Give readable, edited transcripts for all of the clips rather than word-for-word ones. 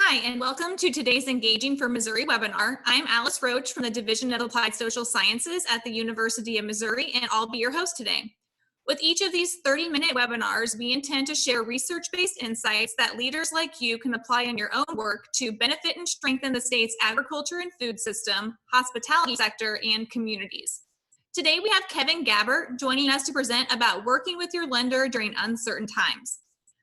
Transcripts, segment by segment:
Hi, and welcome to today's Engaging for Missouri webinar. I'm Alice Roach from the Division of Applied Social Sciences at the University of Missouri, and I'll be your host today. With each of these 30-minute webinars, we intend to share research-based insights that leaders like you can apply in your own work to benefit and strengthen the state's agriculture and food system, hospitality sector, and communities. Today, we have Kevin Gabbert joining us to present about working with your lender during uncertain times.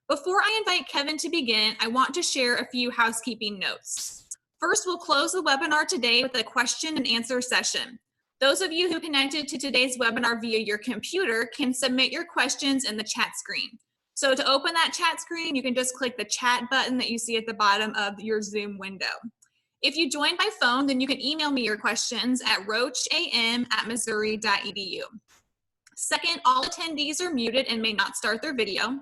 Before I invite Kevin to begin, I want to share a few housekeeping notes. First, we'll close the webinar today with a question and answer session. Those of you who connected to today's webinar via your computer can submit your questions in the chat screen. So to open that chat screen, you can just click the chat button that you see at the bottom of your Zoom window. If you joined by phone, then you can email me your questions at roacham@missouri.edu. Second, all attendees are muted and may not start their video.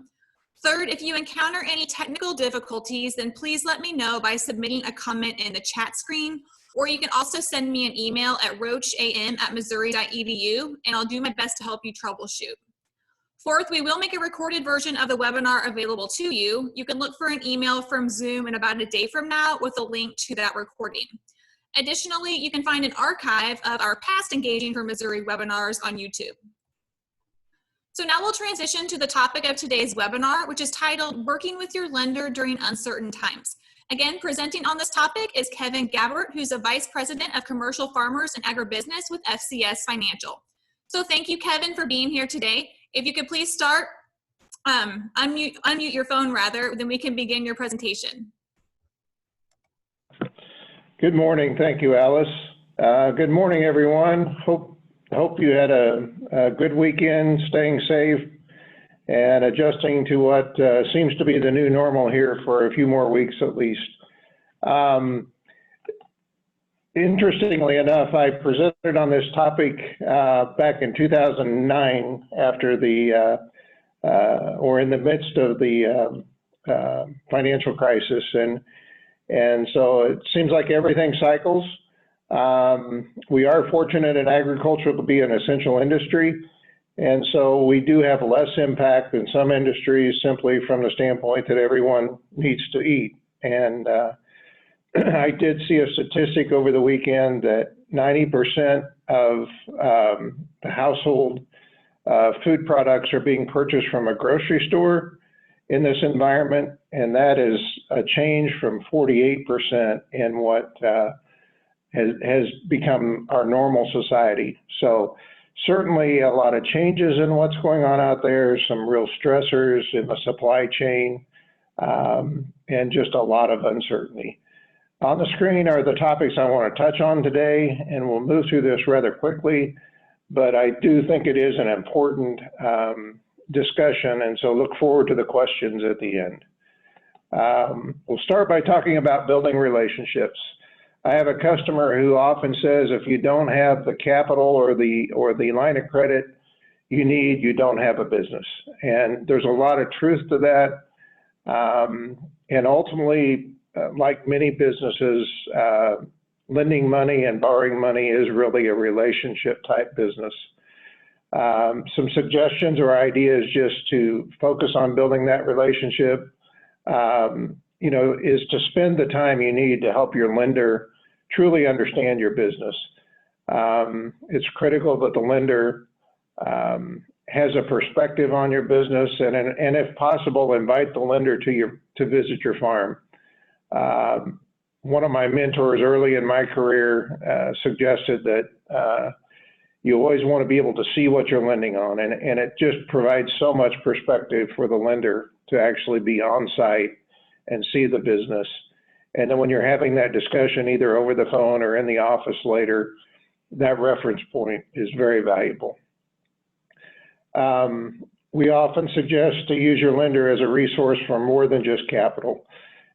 Third, if you encounter any technical difficulties, then please let me know by submitting a comment in the chat screen, or you can also send me an email at roacham@missouri.edu, and I'll do my best to help you troubleshoot. Fourth, we will make a recorded version of the webinar available to you. You can look for an email from Zoom in about a day from now with a link to that recording. Additionally, you can find an archive of our past Engaging for Missouri webinars on YouTube. So now we'll transition to the topic of today's webinar, which is titled Working with Your Lender During Uncertain Times. Again, presenting on this topic is Kevin Gabbert, who's a Vice President of Commercial Farmers and Agribusiness with FCS Financial. So thank you, Kevin, for being here today. If you could please start, unmute your phone rather, then we can begin your presentation. Good morning. Thank you, Alice. Good morning, everyone. Hope you had a good weekend, staying safe, and adjusting to what seems to be the new normal here for a few more weeks at least. Interestingly enough, I presented on this topic back in 2009 after or in the midst of the financial crisis, and so it seems like everything cycles. We are fortunate in agriculture to be an essential industry, and so we do have less impact than some industries simply from the standpoint that everyone needs to eat. And I did see a statistic over the weekend that 90% of the household food products are being purchased from a grocery store in this environment, and that is a change from 48% in what has become our normal society. So certainly a lot of changes in what's going on out there, some real stressors in the supply chain, and just a lot of uncertainty. On the screen are the topics I want to touch on today, and we'll move through this rather quickly, but I do think it is an important discussion, and so look forward to the questions at the end. We'll start by talking about building relationships. I have a customer who often says, if you don't have the capital or the line of credit you need, you don't have a business. And there's a lot of truth to that. And ultimately, like many businesses, lending money and borrowing money is really a relationship type business. Some suggestions or ideas just to focus on building that relationship, is to spend the time you need to help your lender truly understand your business. It's critical that the lender has a perspective on your business, and if possible, invite the lender to visit your farm. One of my mentors early in my career suggested that you always want to be able to see what you're lending on, and it just provides so much perspective for the lender to actually be on site and see the business. And then when you're having that discussion, either over the phone or in the office later, that reference point is very valuable. We often suggest to use your lender as a resource for more than just capital.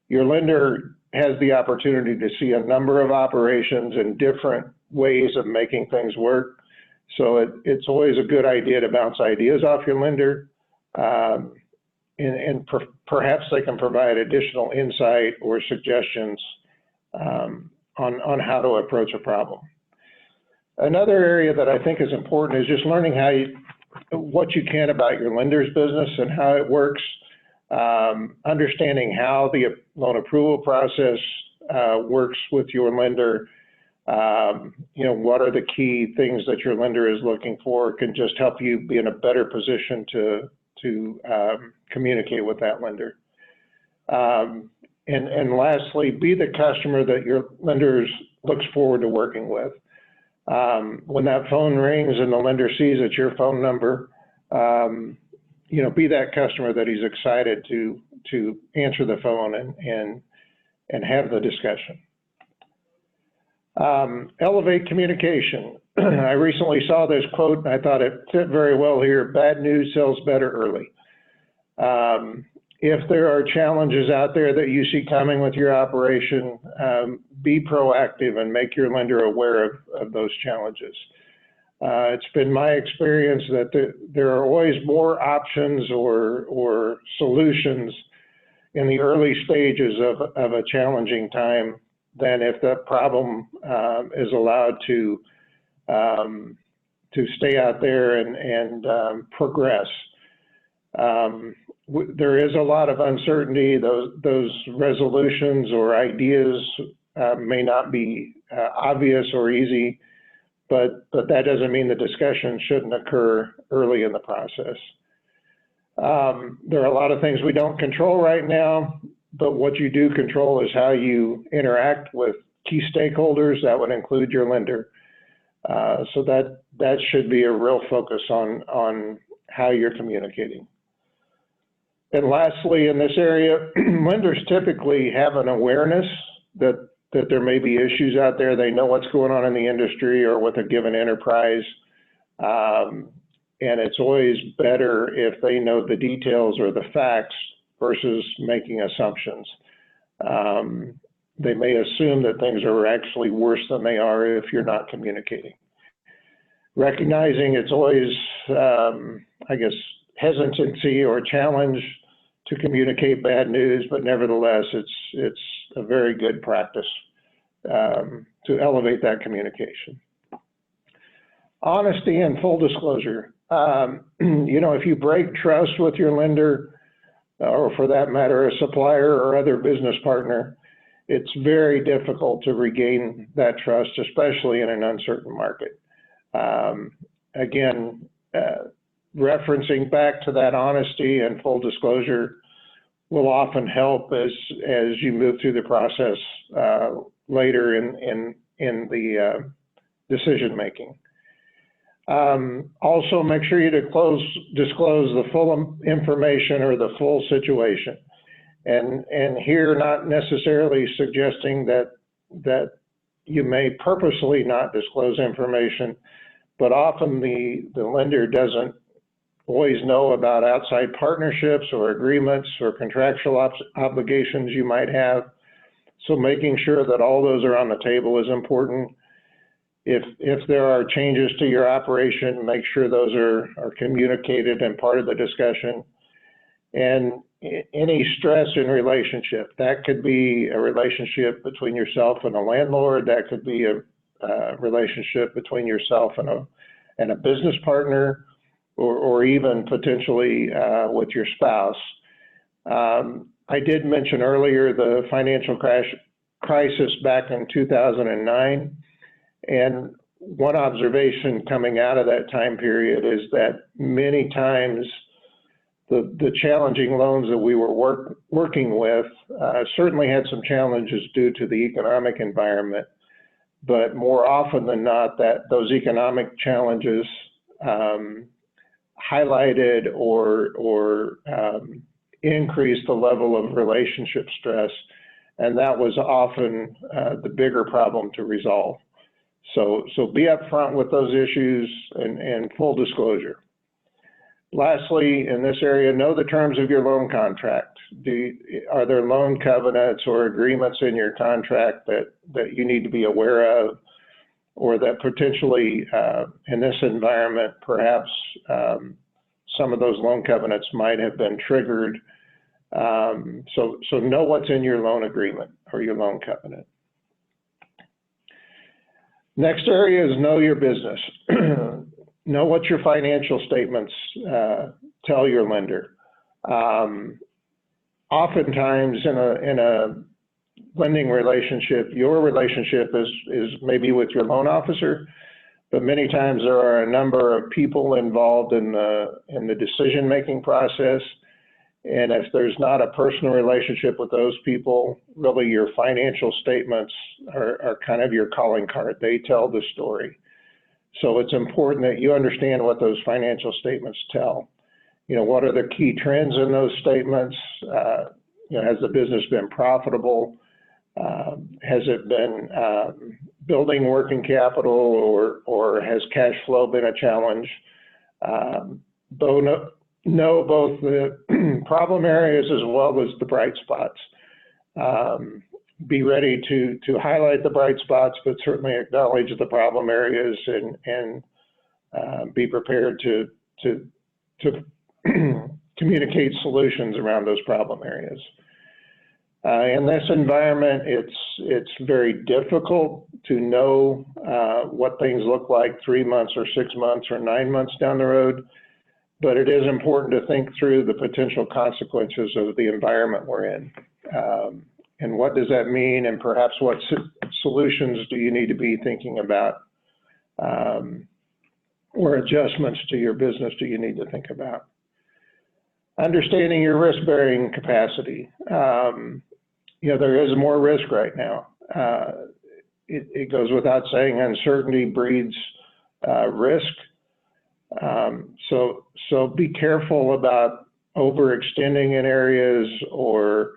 Your lender has the opportunity to see a number of operations and different ways of making things work. So it's always a good idea to bounce ideas off your lender. And perhaps they can provide additional insight or suggestions on how to approach a problem. Another area that I think is important is just learning what you can about your lender's business and how it works. understanding how the loan approval process works with your lender. What are the key things that your lender is looking for can just help you be in a better position to communicate with that lender. And lastly, be the customer that your lender looks forward to working with. When that phone rings and the lender sees it's your phone number, be that customer that he's excited to answer the phone and have the discussion. Elevate communication. I recently saw this quote and I thought it fit very well here. Bad news sells better early. If there are challenges out there that you see coming with your operation, be proactive and make your lender aware of those challenges. It's been my experience that there are always more options or solutions in the early stages of a challenging time than if that problem is allowed to stay out there and progress. There is a lot of uncertainty. Those resolutions or ideas may not be obvious or easy, but that doesn't mean the discussion shouldn't occur early in the process. There are a lot of things we don't control right now, but what you do control is how you interact with key stakeholders. That would include your lender. So that should be a real focus on how you're communicating. And lastly, in this area, lenders typically have an awareness that there may be issues out there. They know what's going on in the industry or with a given enterprise. And it's always better if they know the details or the facts versus making assumptions. They may assume that things are actually worse than they are if you're not communicating. Recognizing it's always, hesitancy or challenge to communicate bad news, but nevertheless, it's a very good practice to elevate that communication. Honesty and full disclosure. If you break trust with your lender, or for that matter, a supplier or other business partner, it's very difficult to regain that trust, especially in an uncertain market. Referencing back to that honesty and full disclosure will often help as you move through the process later in the decision making. Also, make sure you disclose the full information or the full situation. And here, not necessarily suggesting that you may purposely not disclose information, but often the lender doesn't always know about outside partnerships or agreements or contractual obligations you might have. So making sure that all those are on the table is important. If there are changes to your operation, make sure those are communicated and part of the discussion. And any stress in relationship, that could be a relationship between yourself and a landlord, that could be a relationship between yourself and a business partner, or even potentially with your spouse. I did mention earlier the financial crisis back in 2009. And one observation coming out of that time period is that many times the challenging loans that we were working with certainly had some challenges due to the economic environment, but more often than not, that those economic challenges highlighted or increased the level of relationship stress, and that was often the bigger problem to resolve. So be upfront with those issues and full disclosure. Lastly, in this area, know the terms of your loan contract. Are there loan covenants or agreements in your contract that you need to be aware of, or that potentially in this environment, perhaps some of those loan covenants might have been triggered. So know what's in your loan agreement or your loan covenant. Next area is know your business. Know what your financial statements tell your lender. oftentimes in a lending relationship, your relationship is maybe with your loan officer, but many times there are a number of people involved in the decision-making process. And if there's not a personal relationship with those people, really your financial statements are kind of your calling card. They tell the story. So it's important that you understand what those financial statements tell. You know, what are the key trends in those statements? You know, has the business been profitable? Has it been building working capital, or has cash flow been a challenge? Know both the problem areas as well as the bright spots. Be ready to highlight the bright spots, but certainly acknowledge the problem areas and be prepared to communicate solutions around those problem areas. In this environment, it's very difficult to know what things look like 3 months or 6 months or 9 months down the road, but it is important to think through the potential consequences of the environment we're in. And what does that mean, and perhaps what solutions do you need to be thinking about, or adjustments to your business do you need to think about? Understanding your risk-bearing capacity. You know, there is more risk right now. It goes without saying, uncertainty breeds risk. So be careful about overextending in areas or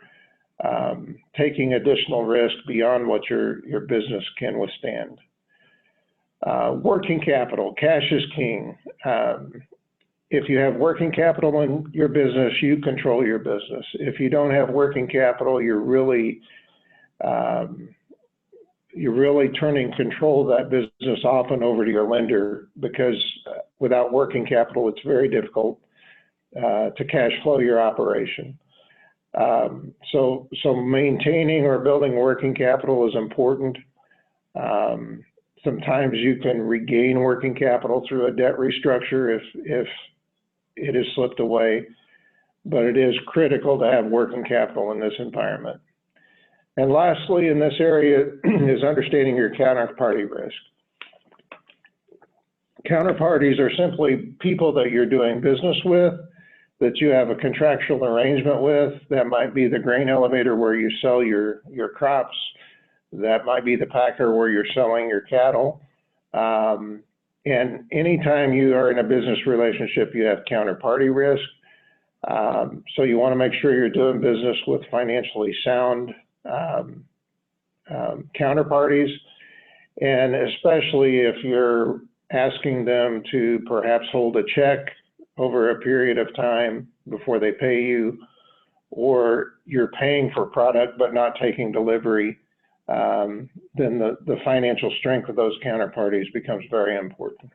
taking additional risk beyond what your business can withstand. Working capital, cash is king. If you have working capital in your business, you control your business. If you don't have working capital, you're really turning control of that business often over to your lender, because without working capital, it's very difficult to cash flow your operation. So maintaining or building working capital is important. Sometimes you can regain working capital through a debt restructure if it has slipped away, but it is critical to have working capital in this environment. And lastly, in this area is understanding your counterparty risk. Counterparties are simply people that you're doing business with, that you have a contractual arrangement with. That might be the grain elevator where you sell your crops. That might be the packer where you're selling your cattle. And anytime you are in a business relationship, you have counterparty risk. So you want to make sure you're doing business with financially sound counterparties, and especially if you're asking them to perhaps hold a check over a period of time before they pay you, or you're paying for product but not taking delivery, then the financial strength of those counterparties becomes very important.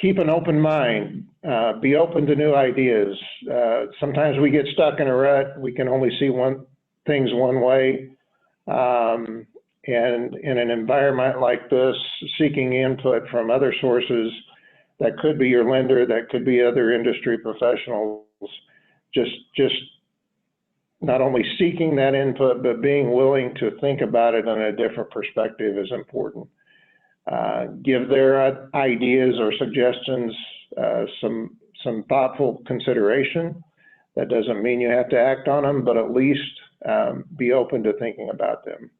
Keep an open mind. Be open to new ideas. Sometimes we get stuck in a rut. We can only see things one way. And in an environment like this, seeking input from other sources, that could be your lender, that could be other industry professionals, just not only seeking that input, but being willing to think about it in a different perspective is important. Give their ideas or suggestions some thoughtful consideration. That doesn't mean you have to act on them, but at least be open to thinking about them.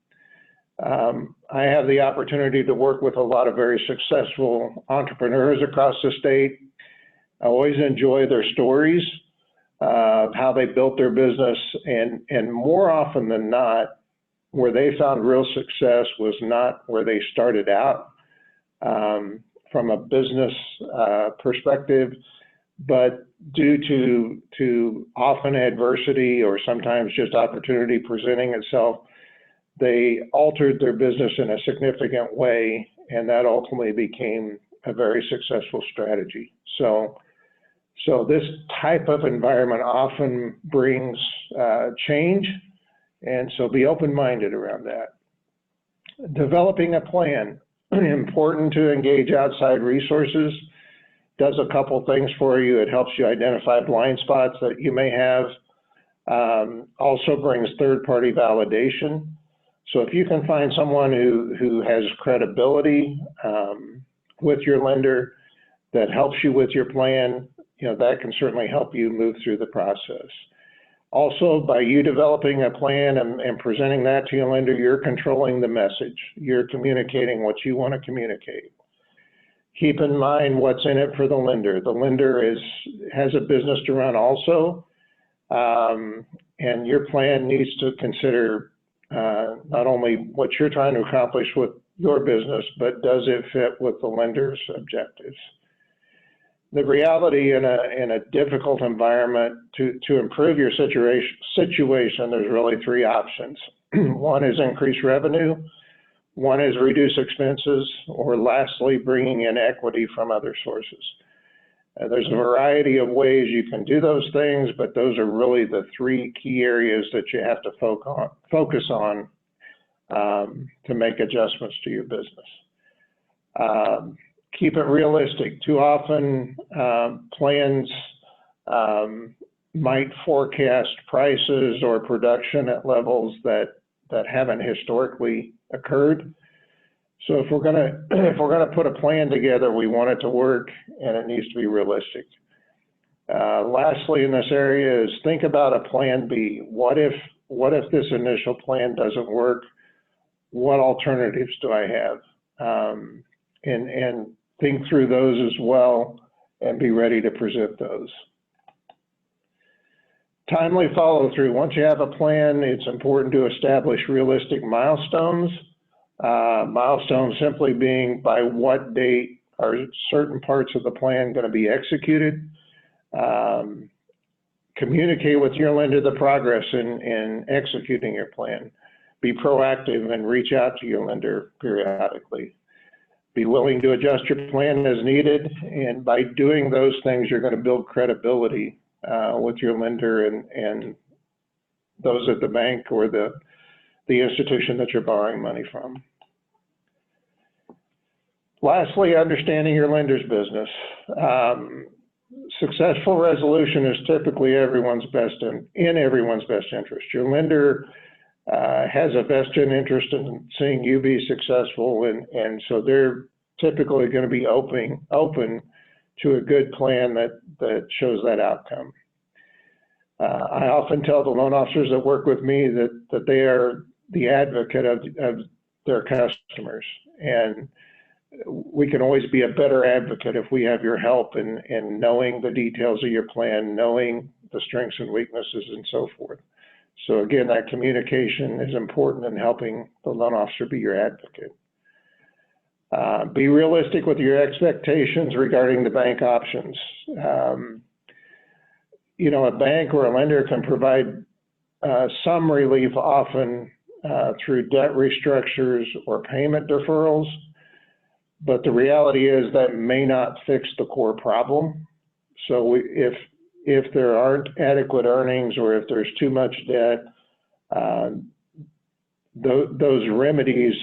I have the opportunity to work with a lot of very successful entrepreneurs across the state. I always enjoy their stories of how they built their business, and more often than not, where they found real success was not where they started out from a business perspective, but due to often adversity or sometimes just opportunity presenting itself, they altered their business in a significant way, and that ultimately became a very successful strategy. So this type of environment often brings change, and so be open-minded around that. Developing a plan. Important to engage outside resources. does a couple things for you. It helps you identify blind spots that you may have. Also brings third-party validation. So if you can find someone who has credibility with your lender that helps you with your plan, that can certainly help you move through the process. Also, by you developing a plan and presenting that to your lender, you're controlling the message. You're communicating what you want to communicate. Keep in mind what's in it for the lender. The lender has a business to run also, and your plan needs to consider not only what you're trying to accomplish with your business, but does it fit with the lender's objectives? The reality in a difficult environment, to improve your situation, there's really three options. One is increase revenue, one is reduce expenses, or lastly, bringing in equity from other sources. There's a variety of ways you can do those things, but those are really the three key areas that you have to focus on to make adjustments to your business. Keep it realistic. Too often, plans might forecast prices or production at levels that haven't historically occurred. So if we're gonna put a plan together, we want it to work, and it needs to be realistic. Lastly, in this area is think about a plan B. What if this initial plan doesn't work? What alternatives do I have? And think through those as well, and be ready to present those. Timely follow through. Once you have a plan, it's important to establish realistic milestones. Milestones simply being by what date are certain parts of the plan going to be executed. Communicate with your lender the progress in executing your plan. Be proactive and reach out to your lender periodically. Be willing to adjust your plan as needed, and by doing those things, you're going to build credibility with your lender and those at the bank or the institution that you're borrowing money from. Lastly, understanding your lender's business. Successful resolution is typically in everyone's best interest. Your lender has a vested interest in seeing you be successful, and so they're typically going to be open to a good plan that shows that outcome. I often tell the loan officers that work with me that they are the advocate of their customers, and we can always be a better advocate if we have your help in knowing the details of your plan, knowing the strengths and weaknesses, and so forth. So again, that communication is important in helping the loan officer be your advocate. Be realistic with your expectations regarding the bank options. A bank or a lender can provide some relief often through debt restructures or payment deferrals, but the reality is that may not fix the core problem. So if there aren't adequate earnings or if there's too much debt, those remedies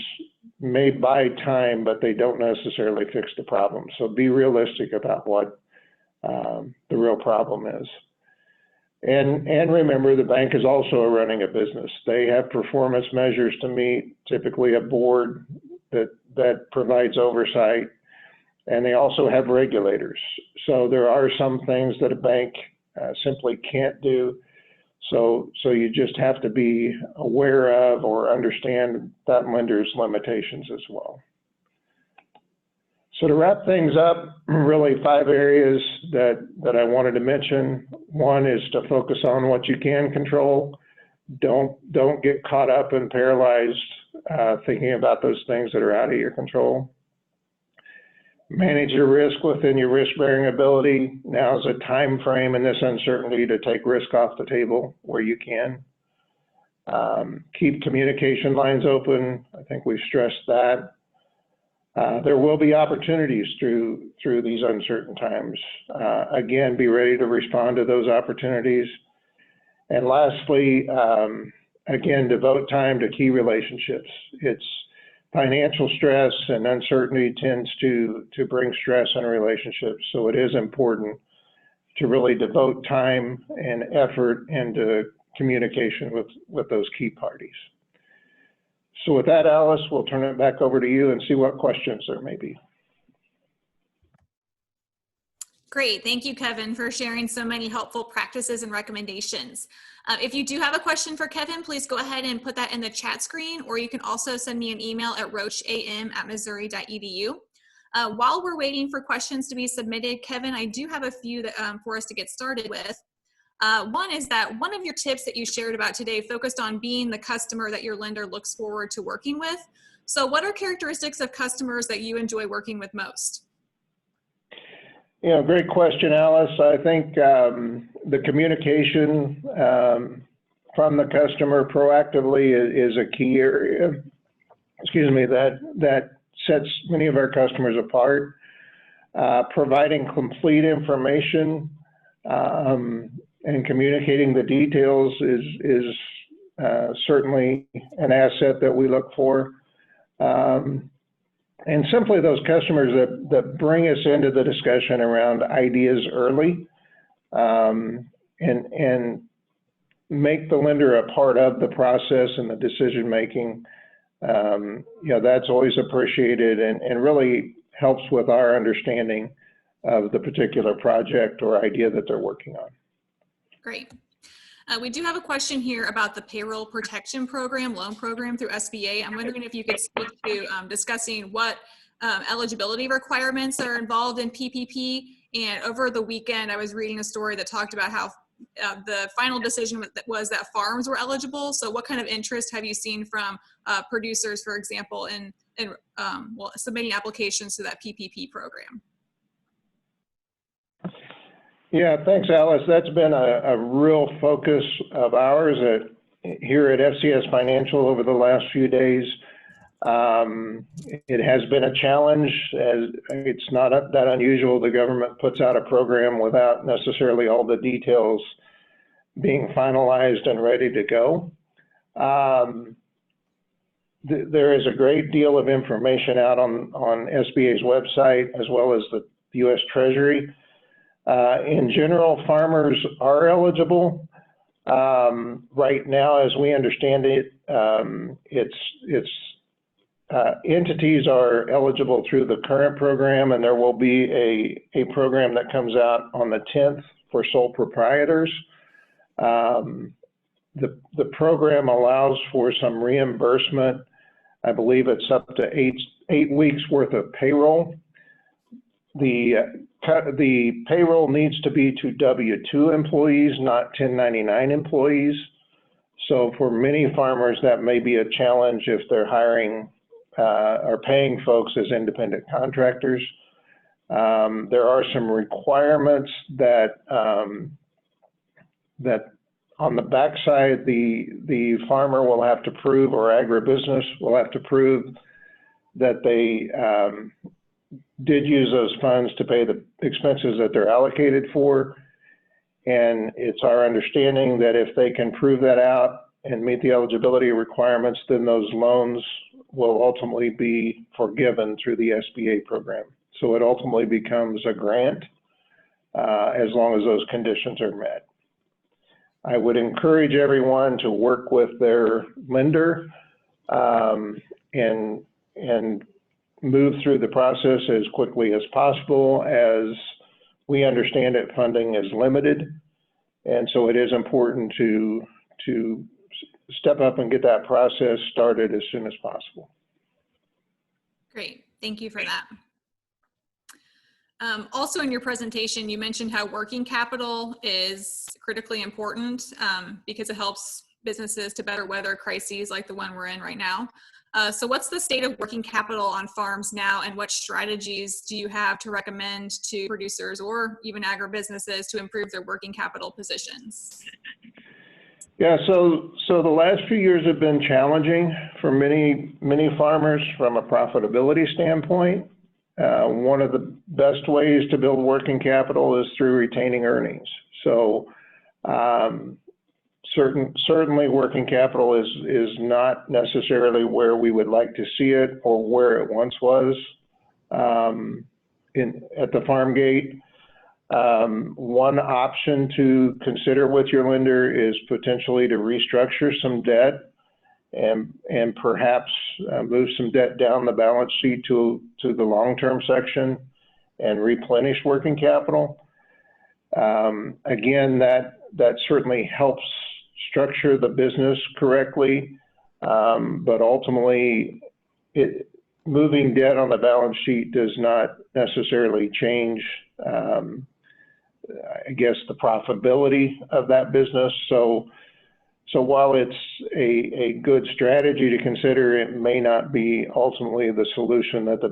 may buy time, but they don't necessarily fix the problem. So be realistic about what the real problem is. And remember, the bank is also running a business. They have performance measures to meet, typically a board that provides oversight, and they also have regulators. So there are some things that a bank simply can't do. So you just have to be aware of or understand that lender's limitations as well. So to wrap things up, really 5 areas that I wanted to mention. One is to focus on what you can control. Don't get caught up and paralyzed thinking about those things that are out of your control. Manage your risk within your risk-bearing ability. Now is a time frame in this uncertainty to take risk off the table where you can. Keep communication lines open. I think we've stressed that. There will be opportunities through these uncertain times. Again, be ready to respond to those opportunities. And lastly, again, devote time to key relationships. financial stress and uncertainty tends to bring stress in relationships. So it is important to really devote time and effort into communication with those key parties. So with that, Alice, we'll turn it back over to you and see what questions there may be. Great. Thank you, Kevin, for sharing so many helpful practices and recommendations. If you do have a question for Kevin, please go ahead and put that in the chat screen, or you can also send me an email at roacham@missouri.edu. While we're waiting for questions to be submitted, Kevin, I do have a few that, for us to get started with. One is that one of your tips that you shared about today focused on being the customer that your lender looks forward to working with. So what are characteristics of customers that you enjoy working with most? Yeah, great question, Alice. I think the communication from the customer proactively is a key area, that sets many of our customers apart. Providing complete information and communicating the details is certainly an asset that we look for. And simply those customers that bring us into the discussion around ideas early and make the lender a part of the process and the decision making, that's always appreciated and really helps with our understanding of the particular project or idea that they're working on. Great. We do have a question here about the payroll protection program, loan program through SBA. I'm wondering if you could speak to discussing what eligibility requirements are involved in PPP. And over the weekend, I was reading a story that talked about how the final decision was that farms were eligible. So what kind of interest have you seen from producers, for example, in submitting applications to that PPP program? Yeah, thanks, Alice. That's been a real focus of ours here at FCS Financial over the last few days. It has been a challenge, as it's not that unusual. The government puts out a program without necessarily all the details being finalized and ready to go. There is a great deal of information out on SBA's website as well as the U.S. Treasury. In general, farmers are eligible. Right now, as we understand it, entities are eligible through the current program, and there will be a program that comes out on the 10th for sole proprietors. The program allows for some reimbursement. I believe it's up to eight weeks worth of payroll. The payroll needs to be to W-2 employees, not 1099 employees. So for many farmers, that may be a challenge if they're hiring or paying folks as independent contractors. There are some requirements that on the backside, the farmer will have to prove, or agribusiness will have to prove, that they did use those funds to pay the expenses that they're allocated for. And it's our understanding that if they can prove that out and meet the eligibility requirements, then those loans will ultimately be forgiven through the SBA program. So it ultimately becomes a grant as long as those conditions are met. I would encourage everyone to work with their lender and move through the process as quickly as possible. As we understand it, funding is limited, and so it is important to step up and get that process started as soon as possible. Great, thank you for that. Also in your presentation, you mentioned how working capital is critically important because it helps businesses to better weather crises like the one we're in right now. So what's the state of working capital on farms now, and what strategies do you have to recommend to producers or even agribusinesses to improve their working capital positions? Yeah, so the last few years have been challenging for many farmers from a profitability standpoint. One of the best ways to build working capital is through retaining earnings. So certainly working capital is not necessarily where we would like to see it or where it once was at the farm gate. One option to consider with your lender is potentially to restructure some debt and perhaps move some debt down the balance sheet to the long-term section and replenish working capital. Again, that certainly helps structure the business correctly, but ultimately moving debt on the balance sheet does not necessarily change, I guess, the profitability of that business. So while it's a good strategy to consider, it may not be ultimately the solution that the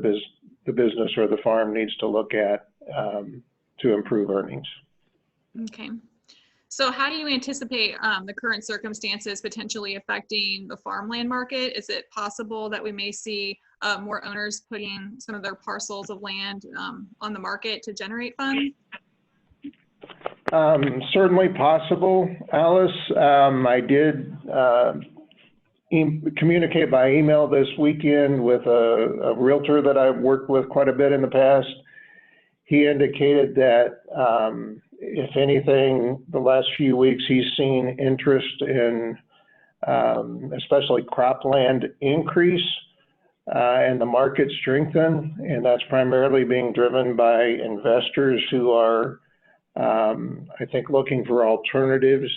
business or the farm needs to look at to improve earnings. Okay. So how do you anticipate the current circumstances potentially affecting the farmland market? Is it possible that we may see more owners putting some of their parcels of land on the market to generate funds? Certainly possible, Alice. I did communicate by email this weekend with a realtor that I've worked with quite a bit in the past. He indicated that if anything, the last few weeks he's seen interest in especially cropland increase and the market strengthen, and that's primarily being driven by investors who are, I think, looking for alternatives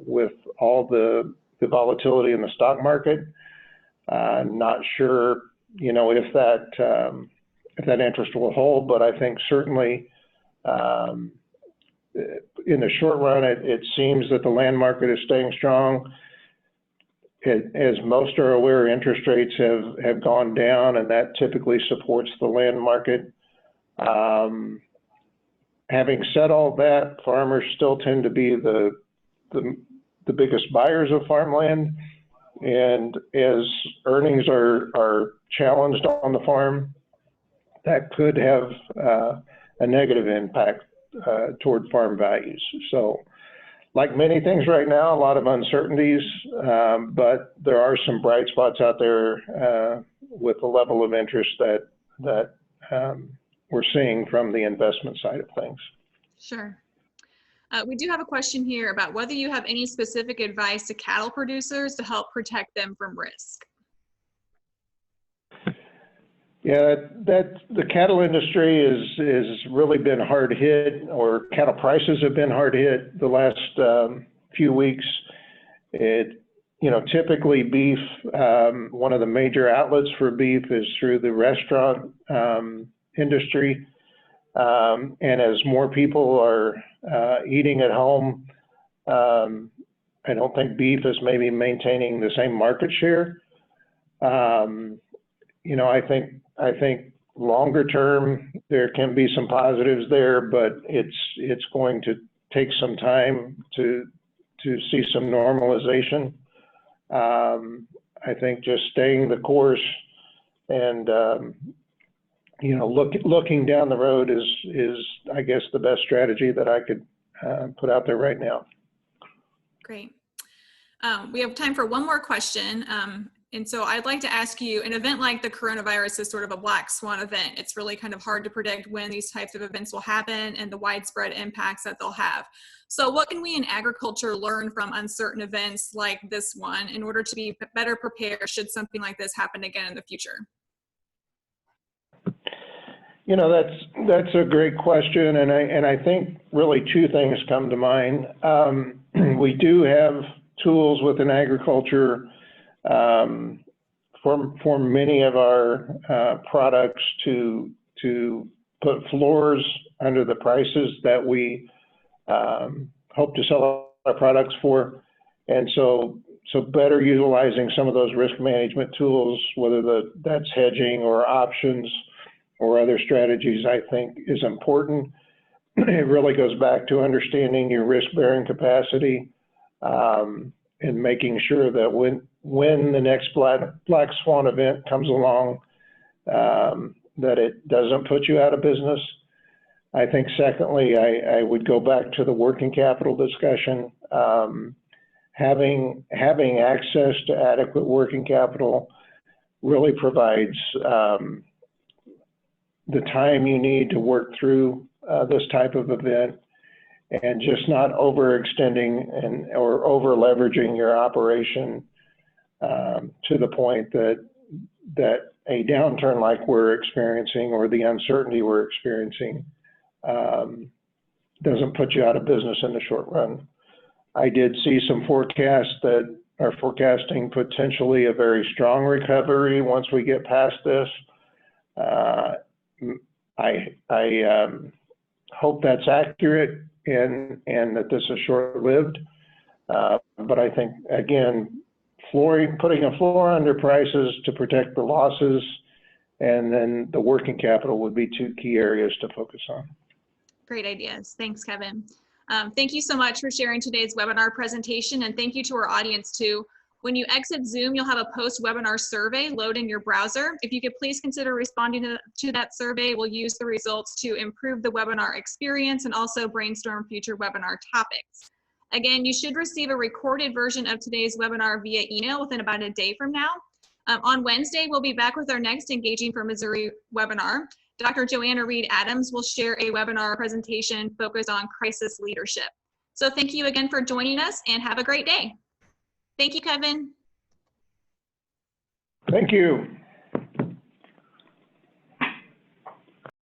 with all the volatility in the stock market. Not sure, if that interest will hold, but I think certainly in the short run, it seems that the land market is staying strong. As most are aware, interest rates have gone down, and that typically supports the land market. Having said all that, farmers still tend to be the biggest buyers of farmland, and as earnings are challenged on the farm, that could have a negative impact toward farm values. So, like many things right now, a lot of uncertainties, but there are some bright spots out there with the level of interest that we're seeing from the investment side of things. Sure. We do have a question here about whether you have any specific advice to cattle producers to help protect them from risk. Yeah, the cattle industry is really been hard hit, or cattle prices have been hard hit the last few weeks. Typically beef, one of the major outlets for beef is through the restaurant industry. And as more people are eating at home, I don't think beef is maybe maintaining the same market share. I think longer term there can be some positives there, but it's going to take some time to see some normalization. I think just staying the course and looking down the road is I guess the best strategy that I could put out there right now. Great. We have time for one more question. And so I'd like to ask you, an event like the coronavirus is sort of a black swan event. It's really kind of hard to predict when these types of events will happen and the widespread impacts that they'll have. So what can we in agriculture learn from uncertain events like this one in order to be better prepared should something like this happen again in the future? That's a great question, and I think really two things come to mind. We do have tools within agriculture for many of our products to put floors under the prices that we hope to sell our products for, and so better utilizing some of those risk management tools, whether that's hedging or options or other strategies, I think is important. It really goes back to understanding your risk-bearing capacity and making sure that when the next black swan event comes along, that it doesn't put you out of business. I think secondly, I would go back to the working capital discussion. having access to adequate working capital really provides the time you need to work through this type of event, and just not overextending or over leveraging your operation to the point that a downturn like we're experiencing, or the uncertainty we're experiencing, doesn't put you out of business in the short run. I did see some forecasts that are forecasting potentially a very strong recovery once we get past this. I hope that's accurate and that this is short-lived. But I think, again, putting a floor under prices to protect the losses, and then the working capital would be two key areas to focus on. Great ideas. Thanks, Kevin. Thank you so much for sharing today's webinar presentation, and thank you to our audience too. When you exit Zoom, you'll have a post-webinar survey load in your browser. If you could please consider responding to that survey, we'll use the results to improve the webinar experience and also brainstorm future webinar topics. Again, you should receive a recorded version of today's webinar via email within about a day from now. On Wednesday, we'll be back with our next Engaging for Missouri webinar. Dr. Joanna Reed Adams will share a webinar presentation focused on crisis leadership. So thank you again for joining us, and have a great day. Thank you, Kevin. Thank you.